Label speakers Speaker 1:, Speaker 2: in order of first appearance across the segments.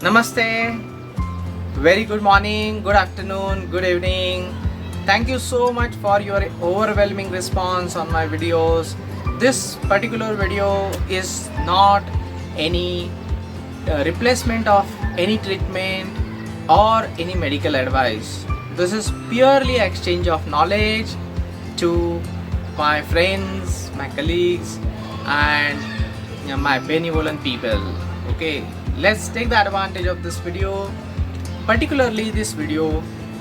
Speaker 1: Namaste, very good morning, good afternoon, good evening. Thank you so much for your overwhelming response on my videos. This particular video is not any replacement of any treatment or any medical advice. This is purely exchange of knowledge to my friends, my colleagues, and my benevolent people. Okay, let's take the advantage of this video. Particularly this video,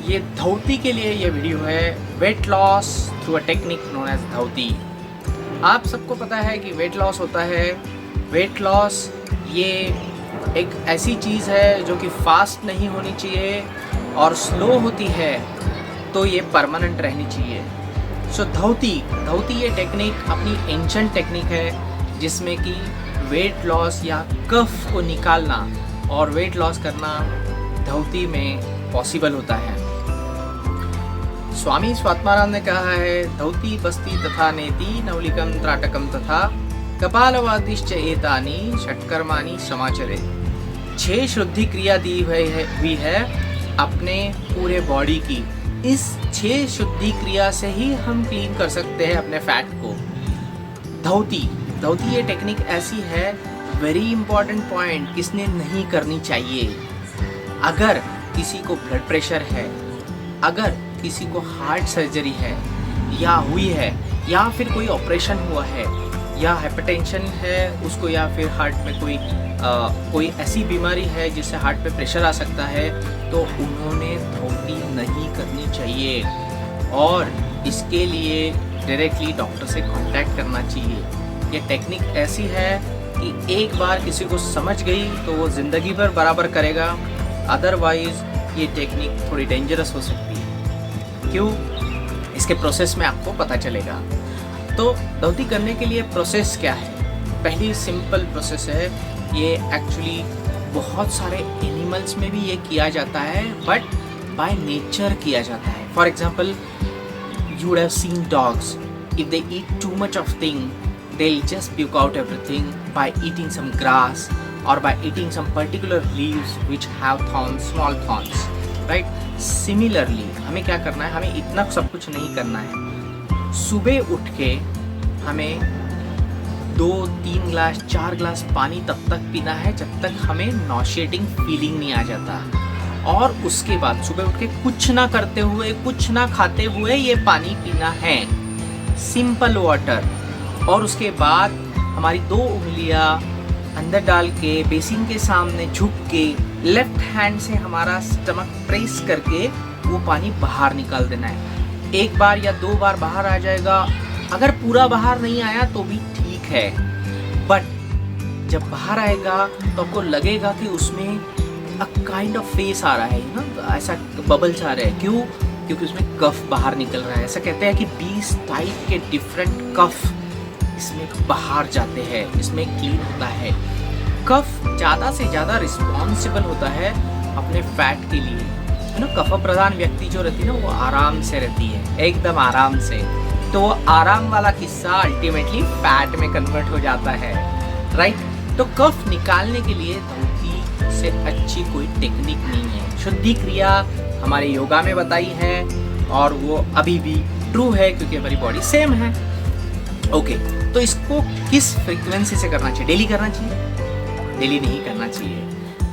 Speaker 1: ये धौती के लिए ये video है, weight loss through a technique known as Dhauti. आप सबको पता है कि वेट लॉस होता है. वेट लॉस ये एक ऐसी चीज़ है जो कि फास्ट नहीं होनी चाहिए और स्लो होती है तो ये परमानेंट रहनी चाहिए. सो धौती ये टेक्निक अपनी एंशंट टेक्निक है जिसमें कि वेट लॉस या कफ को निकालना और वेट लॉस करना धौती में पॉसिबल होता है. स्वामी स्वात्मानंद ने कहा है, धौती बस्ती तथा नेति नवलिकम त्राटकम तथा कपालवातिश्च एतानि षट्कर्माणि समाचरे. 6 शुद्धि क्रिया दी हुई है अपने पूरे बॉडी की. इस 6 शुद्धि क्रिया से ही हम क्लीन कर सकते हैं अपने फैट को. धौती ये टेक्निक ऐसी है, वेरी इंपॉर्टेंट पॉइंट, किसने नहीं करनी चाहिए. अगर किसी को ब्लड प्रेशर है, अगर किसी को हार्ट सर्जरी है या हुई है, या फिर कोई ऑपरेशन हुआ है, या हाइपरटेंशन है उसको, या फिर हार्ट में कोई ऐसी बीमारी है जिससे हार्ट पे प्रेशर आ सकता है, तो उन्होंने धौती नहीं करनी चाहिए और इसके लिए डायरेक्टली डॉक्टर से कांटेक्ट करना चाहिए. ये टेक्निक ऐसी है कि एक बार किसी को समझ गई तो वो ज़िंदगी भर बराबर करेगा. अदरवाइज़ ये टेक्निक थोड़ी डेंजरस हो सकती है. क्यों? इसके प्रोसेस में आपको पता चलेगा. तो धौती करने के लिए प्रोसेस क्या है? पहली सिंपल प्रोसेस है. ये एक्चुअली बहुत सारे एनिमल्स में भी ये किया जाता है, बट बाय नेचर किया जाता है. For example, you would have seen dogs. If they eat too much of thing, they'll just puke out everything by eating some grass or by eating some particular leaves which have thorns, small thorns, right? Similarly, हमें क्या करना है? हमें इतना सब कुछ नहीं करना है. सुबह उठ के हमें 2-3 ग्लास 4 ग्लास पानी तब तक पीना है जब तक हमें नॉशिएटिंग फीलिंग नहीं आ जाता. और उसके बाद सुबह उठ के कुछ ना करते हुए, कुछ ना खाते हुए ये पानी पीना है, सिंपल वाटर. और उसके बाद हमारी 2 उंगलियां अंदर डाल के बेसिन के सामने झुक के लेफ्ट हैंड से हमारा स्टमक प्रेस करके वो पानी बाहर निकाल देना है. 1 बार या 2 बार बाहर आ जाएगा. अगर पूरा बाहर नहीं आया तो भी ठीक है, बट जब बाहर आएगा तो आपको लगेगा कि उसमें काइंड ऑफ फेस आ रहा है ना, ऐसा बबल्स आ रहे हैं. क्यों? क्योंकि उसमें कफ बाहर निकल रहा है. ऐसा कहते हैं कि 20 टाइप के डिफरेंट कफ इसमें बाहर जाते हैं, इसमें क्लीन होता है. कफ ज़्यादा से ज़्यादा रिस्पॉन्सिबल होता है अपने फैट के लिए, है ना. कफ प्रधान व्यक्ति जो रहती है ना, वो आराम से रहती है, एकदम आराम से. तो वो आराम वाला किस्सा अल्टीमेटली फैट में कन्वर्ट हो जाता है, राइट. तो कफ निकालने के लिए धौती से अच्छी कोई टेक्निक नहीं है. शुद्धि क्रिया हमारे योगा में बताई है और वो अभी भी ट्रू है क्योंकि हमारी बॉडी सेम है. ओके, तो इसको किस फ्रीक्वेंसी से करना चाहिए? डेली करना चाहिए? डेली नहीं करना चाहिए,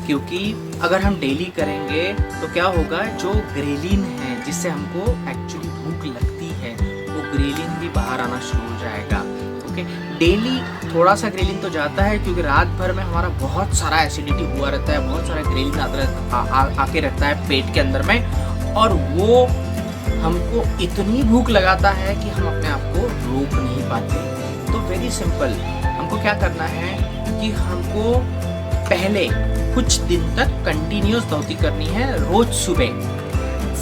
Speaker 1: क्योंकि अगर हम डेली करेंगे तो क्या होगा, जो ग्रेलिन है जिससे हमको एक्चुअली भूख लगती है, वो ग्रेलिन भी बाहर आना शुरू हो जाएगा. ओके, डेली थोड़ा सा ग्रेलिन तो जाता है क्योंकि रात भर में हमारा बहुत सारा एसिडिटी हुआ रहता है, बहुत सारा ग्रेलिन आके रहता है पेट के अंदर में, और वो हमको इतनी भूख लगाता है कि हम अपने आप को रोक नहीं पाते. तो वेरी सिंपल, हमको क्या करना है कि हमको पहले कुछ दिन तक कंटिन्यूस धौती करनी है, रोज सुबह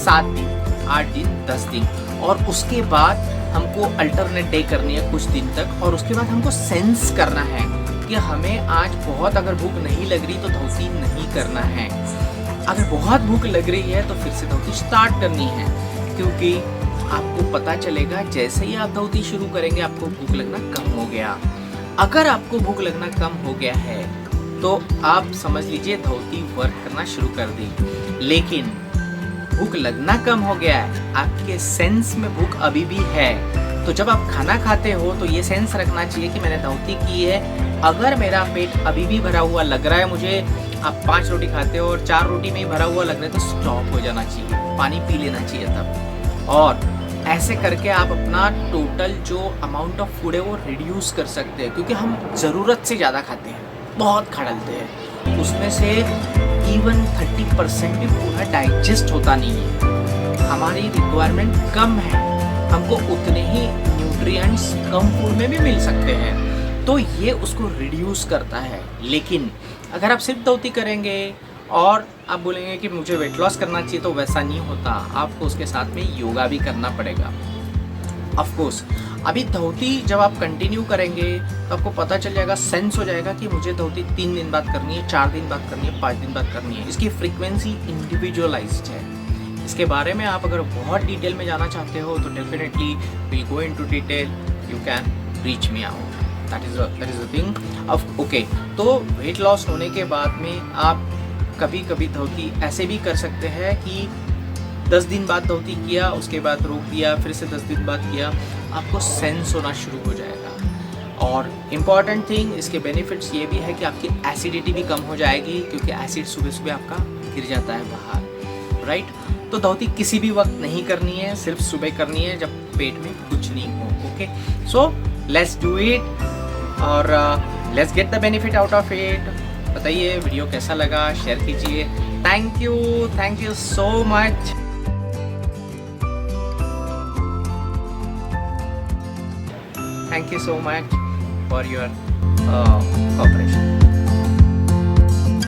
Speaker 1: 7 दिन, 8 दिन, 10 दिन, और उसके बाद हमको अल्टरनेट डे करनी है कुछ दिन तक. और उसके बाद हमको सेंस करना है कि हमें आज बहुत अगर भूख नहीं लग रही तो धौती नहीं करना है. अगर बहुत भूख लग रही है तो फिर से धौती स्टार्ट करनी है, क्योंकि आपको पता चलेगा जैसे ही आप धौती शुरू करेंगे आपको भूख लगना कम हो गया. अगर आपको भूख लगना कम हो गया है तो आप समझ लीजिए धोती वर्क करना शुरू कर दी। लेकिन भूख लगना कम हो गया है, आपके सेंस में भूख अभी भी है, तो जब आप खाना खाते हो तो ये सेंस रखना चाहिए कि मैंने धोती की है। अगर मेरा पेट अभी भी भरा हुआ लग रहा है मुझे, आप 5 रोटी खाते हो और 4 रोटी में ही भरा हुआ लग रहा है, तो स्टॉप हो जाना चाहिए, पानी पी लेना चाहिए तब। और ऐसे करके आप अपना टोटल जो अमाउंट ऑफ फूड है वो रिड्यूस कर सकते हैं, क्योंकि हम ज़रूरत से ज़्यादा खाते हैं, बहुत खा डालते हैं, उसमें से इवन 30% भी पूरा डाइजेस्ट होता नहीं है। हमारी रिक्वायरमेंट कम है, हमको उतने ही न्यूट्रिएंट्स कम फूड में भी मिल सकते हैं, तो ये उसको रिड्यूस करता है। लेकिन अगर आप सिर्फ धोती करेंगे और आप बोलेंगे कि मुझे वेट लॉस करना चाहिए, तो वैसा नहीं होता, आपको उसके साथ में योगा भी करना पड़ेगा। ऑफ कोर्स अभी धोती जब आप कंटिन्यू करेंगे तो आपको पता चल जाएगा, सेंस हो जाएगा कि मुझे धोती 3 दिन बाद करनी है, 4 दिन बाद करनी है, 5 दिन बाद करनी है। इसकी फ्रीक्वेंसी इंडिविजुअलाइज्ड है। इसके बारे में आप अगर बहुत डिटेल में जाना चाहते हो तो definitely will go into detail, you can reach me out, that is the thing of okay. तो वेट लॉस होने के बाद में आप कभी कभी धोती ऐसे भी कर सकते हैं कि 10 दिन बाद धोती किया, उसके बाद रोक दिया, फिर से 10 दिन बाद किया, आपको सेंस होना शुरू हो जाएगा। और इम्पॉर्टेंट थिंग, इसके बेनिफिट्स ये भी है कि आपकी एसिडिटी भी कम हो जाएगी, क्योंकि एसिड सुबह सुबह आपका गिर जाता है बाहर, राइट। तो धोती किसी भी वक्त नहीं करनी है, सिर्फ सुबह करनी है जब पेट में कुछ नहीं हो। Okay, so let's do it और let's get the benefit out of it. बताइए वीडियो कैसा लगा, शेयर कीजिए। Thank you so much. Thank you so much for your cooperation.